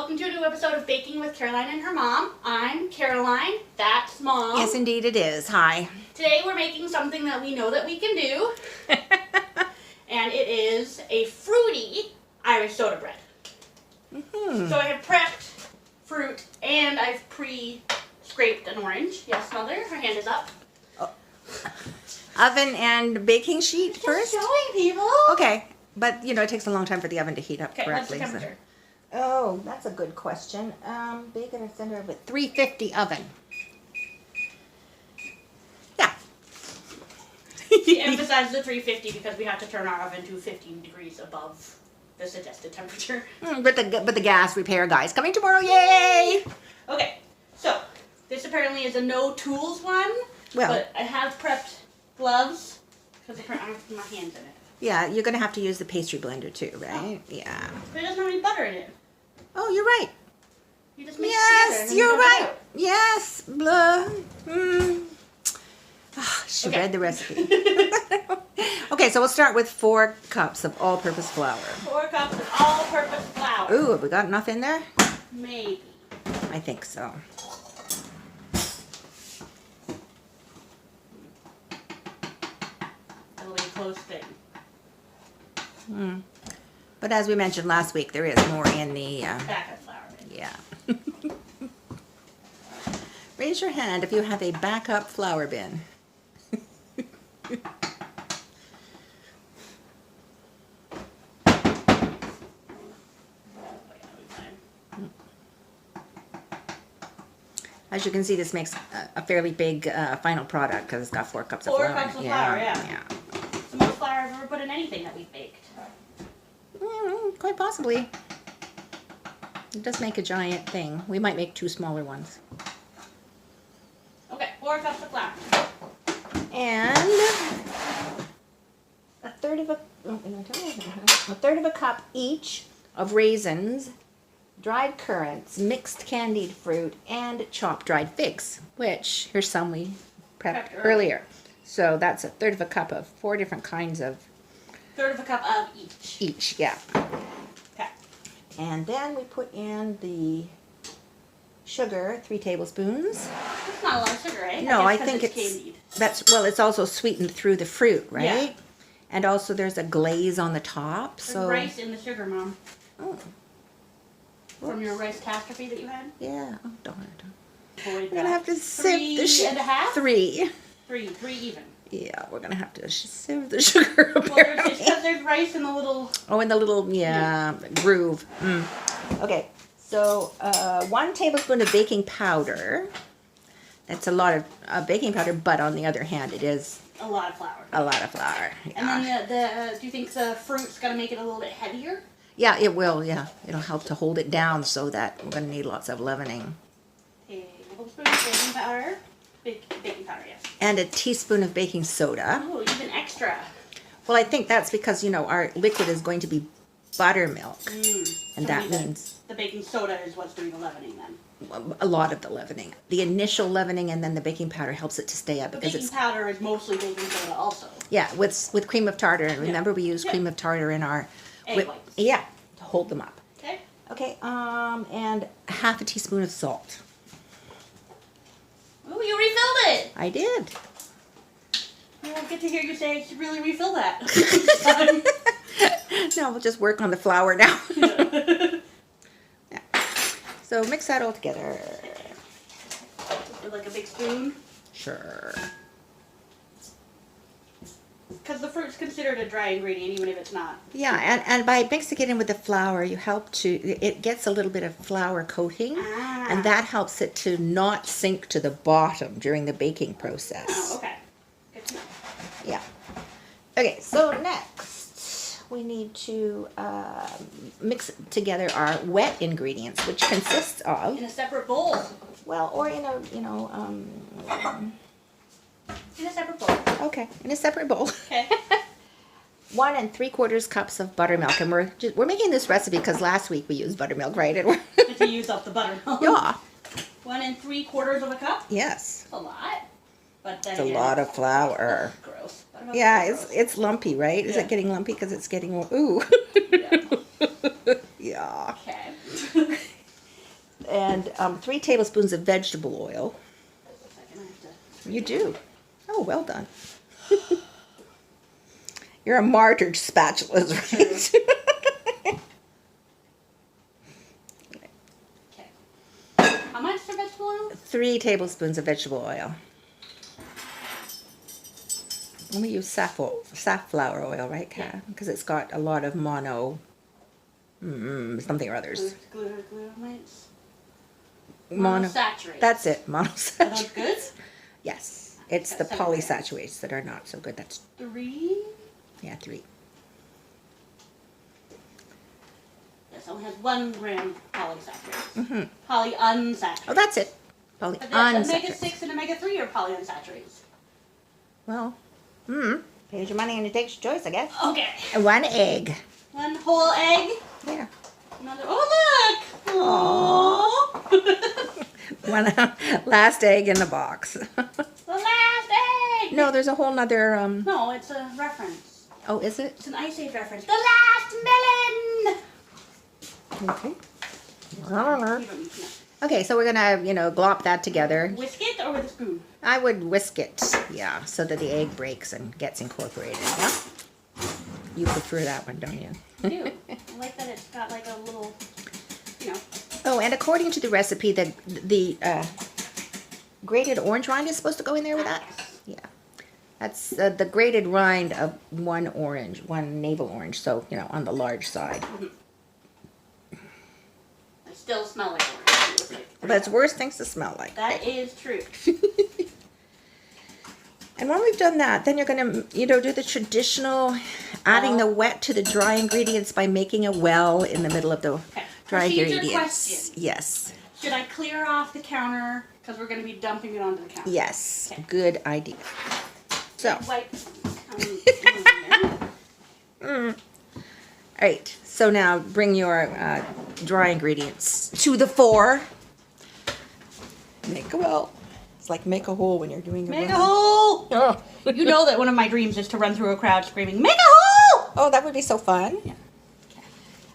welcome to a new episode of Baking with Caroline and her mom. I'm Caroline, that's Mom. Yes, indeed it is. Hi. Today we're making something that we know that we can do, and it is a fruity Irish soda bread. So I have prepped fruit, and I've pre-scraped an orange. Yes, Mother, her hand is up. Oh. Oven and baking sheet first? Just showing people. Okay, but you know, it takes a long time for the oven to heat up correctly. What's the temperature? Oh, that's a good question. Bacon or center of it. 350 oven. Yeah. She emphasized the 350 because we have to turn our oven to 15 degrees above the suggested temperature. But the gas repair guy's coming tomorrow. Yay! Okay, so this apparently is a no tools one. Well, but I have prepped gloves because I have my hands in it. Yeah, you're gonna have to use the pastry blender too, right? Oh. Yeah. But it doesn't have any butter in it. Oh, you're right. You just mix it Yes, together and you're then you dump it right. out. Yes, blah. She Okay. read the recipe. Okay, so we'll start with 4 cups of all-purpose flour. 4 cups of all-purpose flour. Ooh, have we got enough in there? Maybe. I think so. That'll be a close thing. But as we mentioned last week, there is more in the... Backup flour. yeah. Raise your hand if you have a backup flour bin. As you can see, this makes a fairly big final product because it's got 4 cups of 4 flour. cups of flour, yeah. Yeah. It's the most flour I've ever put in anything that we've baked. Quite possibly. It does make a giant thing. We might make 2 smaller ones. Okay, 4 cups of flour. And a third of a cup each of raisins, dried currants, mixed candied fruit, and chopped dried figs, which here's some we prepped earlier. So that's a third of a cup of 4 different kinds of... Third of a cup of each. Each, yeah. Okay. And then we put in the sugar, 3 tablespoons. That's not a lot of sugar, right? No, I guess 'cause think candied. it's also sweetened through the fruit, right? Yeah. And also there's a glaze on the top. There's So rice in the sugar, Mom. Oh, From your rice catastrophe that you had? yeah. Oh, darn. Avoid We're gonna have to sieve the 3 sugar. and a half? 3. 3 even. Yeah, we're gonna have to sieve the sugar. Well, Apparently. it's because there's rice in the little... Oh, in the little groove. Okay, so 1 tablespoon of baking powder. That's a lot of baking powder, but on the other hand, it is A lot of flour. a lot of flour. Yeah. And then do you think the fruit's going to make it a little bit heavier? Yeah, it will. Yeah, it'll help to hold it down so that we're gonna need lots of leavening. Tablespoon of baking powder. Baking powder, yes. And a teaspoon of baking soda. Oh, even extra. Well, I think that's because, you know, our liquid is going to be buttermilk. And So that maybe means the baking soda is what's doing the leavening then. a lot of the leavening. The initial leavening and then the baking powder helps it to stay up The because baking it's... powder is mostly baking soda also. Yeah, with cream of tartar. And remember we use cream of tartar in our... Egg whites. Yeah, to hold them up. Okay. Okay, and half a teaspoon of salt. Oh, you refilled it. I did. I won't get to hear you say I should really refill that. No, we'll just work on the flour now. Yeah. So mix that all together. With like a big spoon. Sure. Because the fruit's considered a dry ingredient even if it's not. Yeah, and by mixing it in with the flour, you help to, it gets a little bit of flour coating, and that helps it to not sink to the bottom during the baking process. Oh, okay. Good to know. Yeah. Okay, so next we need to mix together our wet ingredients, which consists of, In a separate bowl. well, or in a, In a separate bowl. okay, in a separate bowl. Okay. 1 3/4 cups of buttermilk, and we're making this recipe because last week we used buttermilk, right? Did you use up the buttermilk? Yeah. 1 3/4 of a cup? Yes. That's a lot. But then It's a again, lot of flour. gross. Yeah, it's lumpy, right? Is Yeah. it getting lumpy? Because it's getting, ooh. Yeah. Yeah. Okay. 3 tablespoons of vegetable oil. Just a second, I have to... You do. Oh, well done. You're a martyr to spatulas, right? Okay. How much for vegetable oil? 3 tablespoons of vegetable oil. And we use safflower oil, right, Kat? Because it's got a lot of something or others. Glutamites? Mono. Monosaturates. That's it, Are those monosaturates. good? Yes. It's the Got 7 grams. polysaturates that are not so good. That's, 3? yeah, 3. This only has 1 gram polysaturates. Mm-hmm. Polyunsaturates. Oh, that's it. But that's Polyunsaturates. omega-6 and omega-3 are polyunsaturates. Well, pays your money and it takes your choice, I guess. Okay. And 1 egg. 1 whole egg. There. Another. Oh, look! Aww. 1 last egg in the box. The last egg! No, there's a whole nother, No, it's a reference. oh, is it? It's an Ice Age reference. The last melon! Okay. You don't need to know. Okay, so we're gonna, glop that together. Whisk it or with a spoon? I would whisk it, yeah, so that the egg breaks and gets incorporated, yeah? You prefer that one, don't you? I do. I like that it's got like a little, Oh, and according to the recipe, the grated orange rind is supposed to go in there with that? Yeah. That's the grated rind of 1 orange, 1 navel orange, so, on the large side. I still smell like orange. But it's worse things to smell like. That is true. And when we've done that, then you're going to, do the traditional adding the wet to the dry ingredients by making a well in the middle of the dry Procedure ingredients. question. Yes. Should I clear off the counter? Because we're going to be dumping it onto the counter. Yes. Okay. Good idea. So. Wipe. All right. So now bring your dry ingredients to the fore. Make a well. It's like make a hole when you're doing a Make a well. hole! Oh. You know that one of my dreams is to run through a crowd screaming, make a hole! Oh, that would be so fun. Yeah.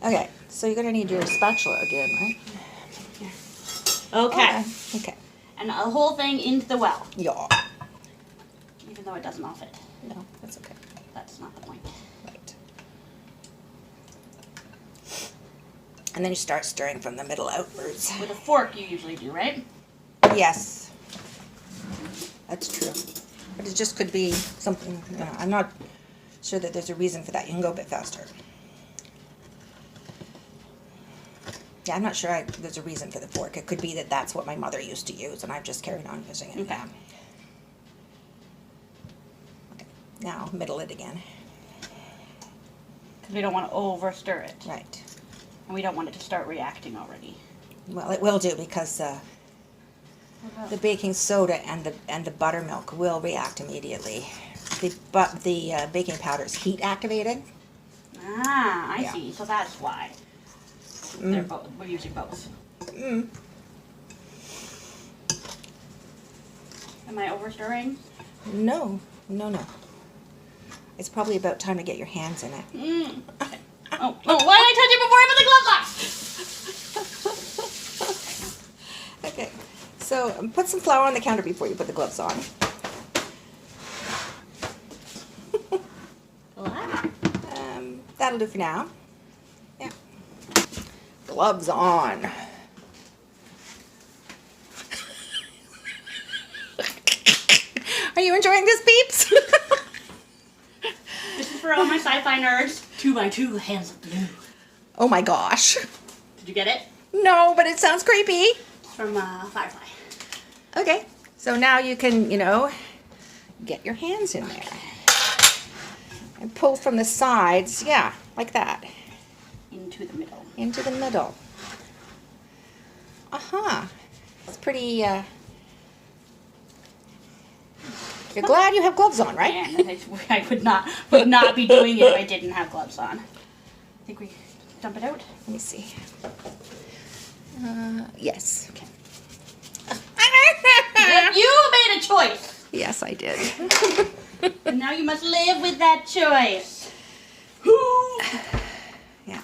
Okay. So you're going to need your spatula again, right? Okay. Okay. And the whole thing into the well. Yeah. Even though it doesn't all fit. No, that's okay. That's not the point. Right. And then you start stirring from the middle outwards. With a fork you usually do, right? Yes. That's true. But it just could be something, I'm not sure that there's a reason for that. You can go a bit faster. Yeah, I'm not sure there's a reason for the fork. It could be that that's what my mother used to use, and I've just carried on using it. Okay. Okay. Now, middle it again. Because we don't want to over stir it. Right. And we don't want it to start reacting already. Well, it will do because the baking soda and the buttermilk will react immediately. The baking powder is heat activated. Ah, I Yeah. see. So that's why. They're both. We're using both. Am I over stirring? No. It's probably about time to get your hands in it. Oh, why did I touch it before I put the gloves on? Okay, so put some flour on the counter before you put the gloves on. What? That'll do for now. Yeah. Gloves on. Are you enjoying this, peeps? This is for all my sci-fi nerds. 2x2 hands of blue. Oh my gosh. Did you get it? No, but it sounds creepy. It's from Firefly. Okay, so now you can, get your hands in there. And pull from the sides, yeah, like that. Into the middle. Into the middle. It's pretty, you're glad you have gloves on, right? And I would not be doing it if I didn't have gloves on. I think we dump it out. Let me see. Yes. Okay. You made a choice. Yes, I did. And now you must live with that choice. Yeah.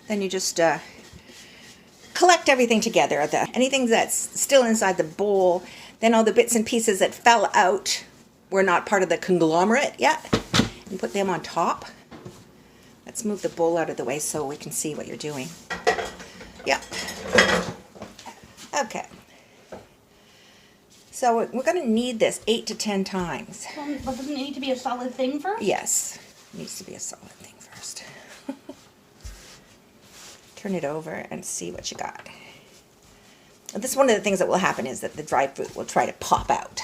Then you just collect everything together. Anything that's still inside the bowl, then all the bits and pieces that fell out were not part of the conglomerate yet, and put them on top. Let's move the bowl out of the way so we can see what you're doing. Yep. Okay. So we're going to knead this 8 to 10 times. But doesn't it need to be a solid thing first? Yes. It needs to be a solid thing first. Turn it over and see what you got. This is one of the things that will happen is that the dried fruit will try to pop out.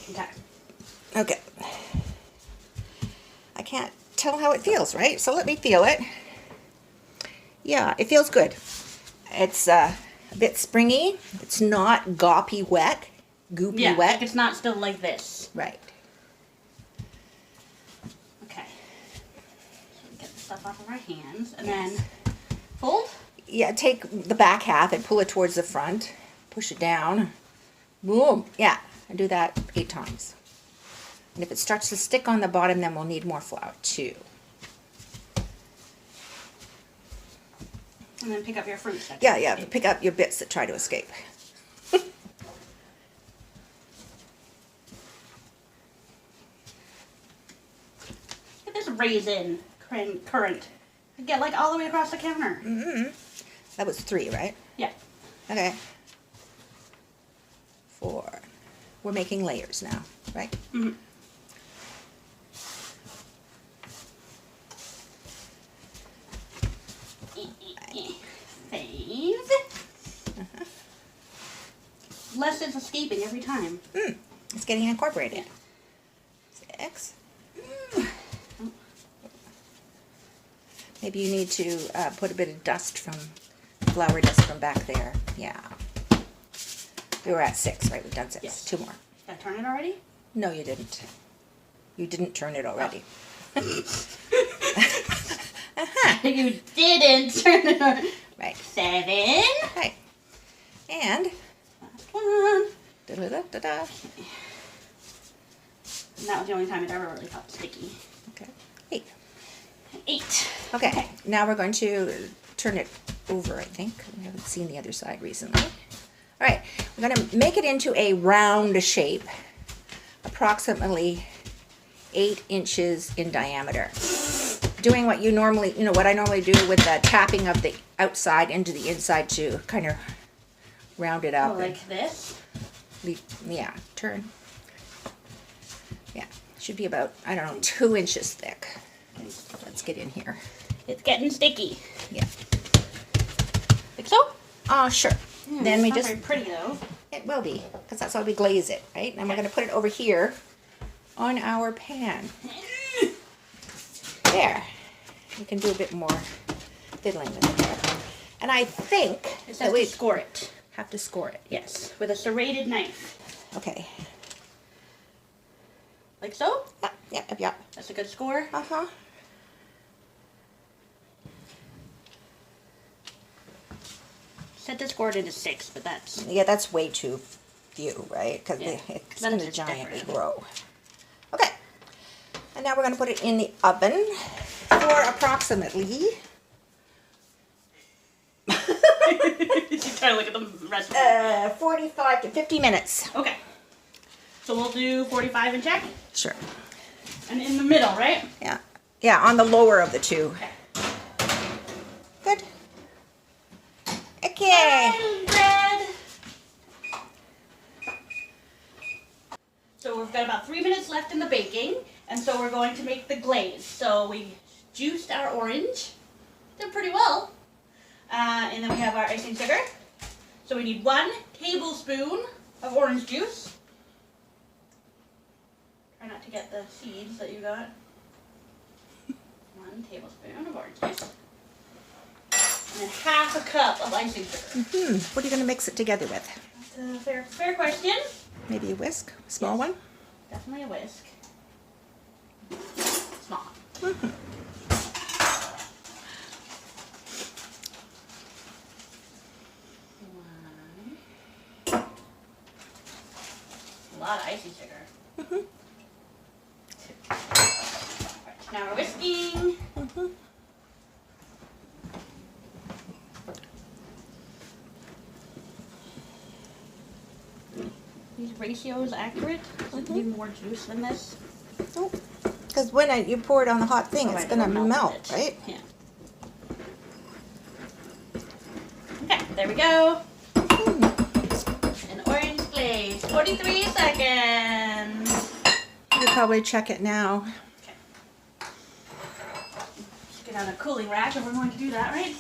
Okay. Okay. I can't tell how it feels, right? So let me feel it. Yeah, it feels good. It's a bit springy. It's not goppy wet, goopy wet. Like it's not still like this. Right. Okay. So we get the stuff off of our hands and then fold. Yeah, take the back half and pull it towards the front. Push it down. Boom. Yeah, and do that 8 times. And if it starts to stick on the bottom, then we'll need more flour too. And then pick up your fruit section. Yeah, pick up your bits that try to escape. Get this raisin currant. I get like all the way across the counter. Mm-hmm. That was 3, right? Yeah. Okay. 4. We're making layers now, right? Mm-hmm. Save. Less is escaping every time. It's getting incorporated. 6. Maybe you need to put a bit of dust from, flour dust from back there. Yeah. We were at 6, right? We've done 6. Yes. 2 more. Did I turn it already? No, you didn't. You didn't turn it already. You didn't turn it on. Right. 7. Right. And Last one. da-da-da-da-da. And that was the only time it ever really felt sticky. Okay. 8. 8. Okay. Now we're going to turn it over, I think. We haven't seen the other side recently. All right. We're going to make it into a round shape, approximately 8 inches in diameter. Doing what you normally, what I normally do with the tapping of the outside into the inside to kind of round it up. Oh, like this? Yeah, turn. Yeah, should be about, I don't know, 2 inches thick. Let's get in here. It's getting sticky. Yeah. Think so? Sure. Yeah, Then we it's not just, very pretty though. it will be, because that's how we glaze it, right? And we're going to put it over here on our pan. There. You can do a bit more fiddling with it there. And I think It that says we to score it. have to score it. Yes, with a serrated knife. Okay. Like so? Yep. That's a good score. Uh-huh. Said to score it into 6, but that's Yeah, that's way too few, right? Because Yeah. it's Then going to it's giantly different. grow. Okay. And now we're going to put it in the oven for approximately you try to look at the recipe. 45 to 50 minutes. Okay. So we'll do 45 and check. Sure. And in the middle, right? Yeah. Yeah, on the lower of the 2. Okay. Good. Okay. Bread. So we've got about 3 minutes left in the baking, and so we're going to make the glaze. So we juiced our orange. Did pretty well. And then we have our icing sugar. So we need 1 tablespoon of orange juice. Try not to get the seeds that you got. 1 tablespoon of orange juice. And then half a cup of icing sugar. What are you going to mix it together with? That's a fair question. Maybe a whisk? Small one? Definitely a whisk. Small. A lot of icing sugar. Right, now we're whisking. these ratios accurate? Does it need more juice than this? Because when you pour it on the hot thing, it's going to melt, right? Yeah. Okay, there we go. An orange glaze. 43 seconds. You probably check it now. Okay. Let's get out a cooling rack if we're going to do that, right?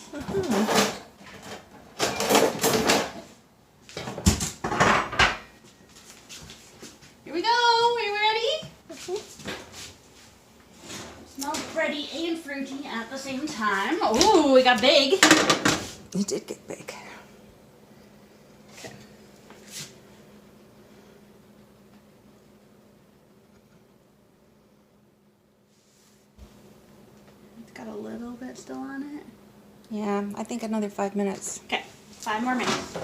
Here we go. Are you ready? Smells bready and fruity at the same time. Ooh, we got big. It did get big. Okay. It's got a little bit still on it. Yeah, I think another 5 minutes. Okay, 5 more minutes.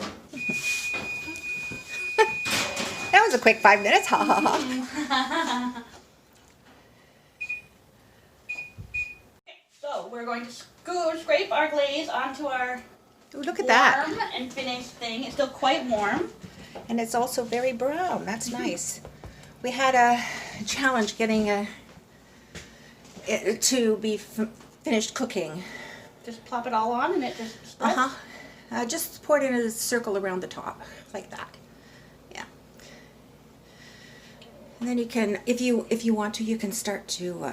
That was a quick 5 minutes. Ha ha ha. So we're going to scrape our glaze onto our Ooh, look at that. warm and finished thing. It's still quite warm. And it's also very brown. That's nice. We had a challenge getting it to be finished cooking. Just plop it all on and it just spreads. Just pour it in a circle around the top, like that. Yeah. And then you can, if you want to, you can start to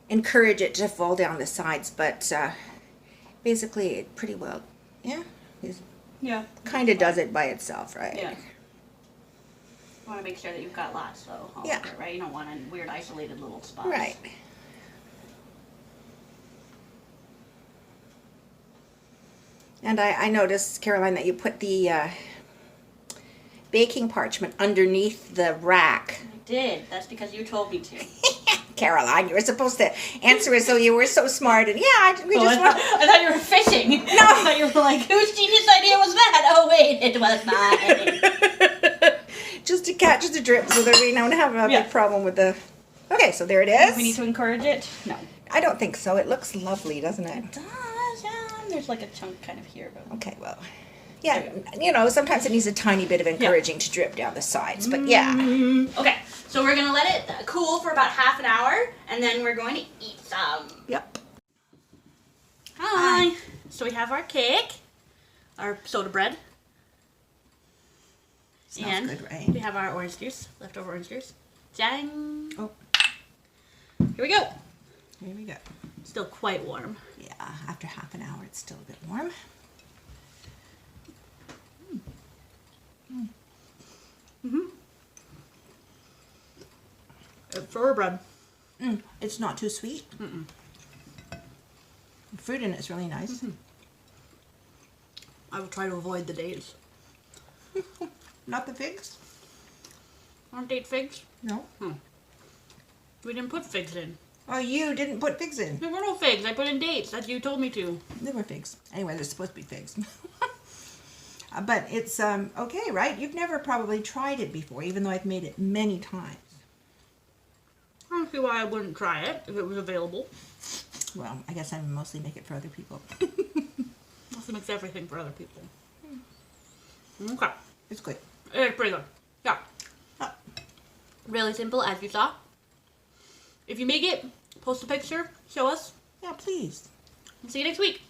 encourage it to fall down the sides. But basically, it pretty well, yeah. Yeah. Kind of does it by itself, right? Yeah. You want to make sure that you've got lots, so all Yeah. over it, right? You don't want a weird isolated little spots. Right. And I noticed, Caroline, that you put the baking parchment underneath the rack. I did. That's because you told me to. Caroline, you were supposed to answer as though you were so smart. And yeah, I thought you were fishing. No. I thought you were like, whose genius idea was that? Oh, wait, it was mine. Just to catch the drip so that we don't have a big problem with the... Okay, so there it is. We need to encourage it? No. I don't think so. It looks lovely, doesn't it? It does, yeah. There's like a chunk kind of here. But... Okay, well... Yeah, you know, sometimes it needs a tiny bit of encouraging to drip down the sides, but yeah. Okay, so we're going to let it cool for about half an hour, and then we're going to eat some. Yep. Hi. So we have our cake, our soda bread. Smells good, right? We have our orange juice, leftover orange juice. Jang. Oh. Here we go. Here we go. Still quite warm. Yeah, after half an hour, it's still a bit warm. It's soda bread. It's not too sweet. The fruit in it's really nice. I will try to avoid the dates. Not the figs? Aren't date figs? No. We didn't put figs in. Oh, you didn't put figs in. There were no figs. I put in dates. That you told me to. There were figs. Anyway, there's supposed to be figs. But it's okay, right? You've never probably tried it before, even though I've made it many times. I don't see why I wouldn't try it if it was available. Well, I guess I mostly make it for other people. Mostly makes everything for other people. Okay. It's good. It's pretty good. Yeah. Oh. Really simple, as you saw. If you make it, post a picture, show us. Yeah, please. See you next week.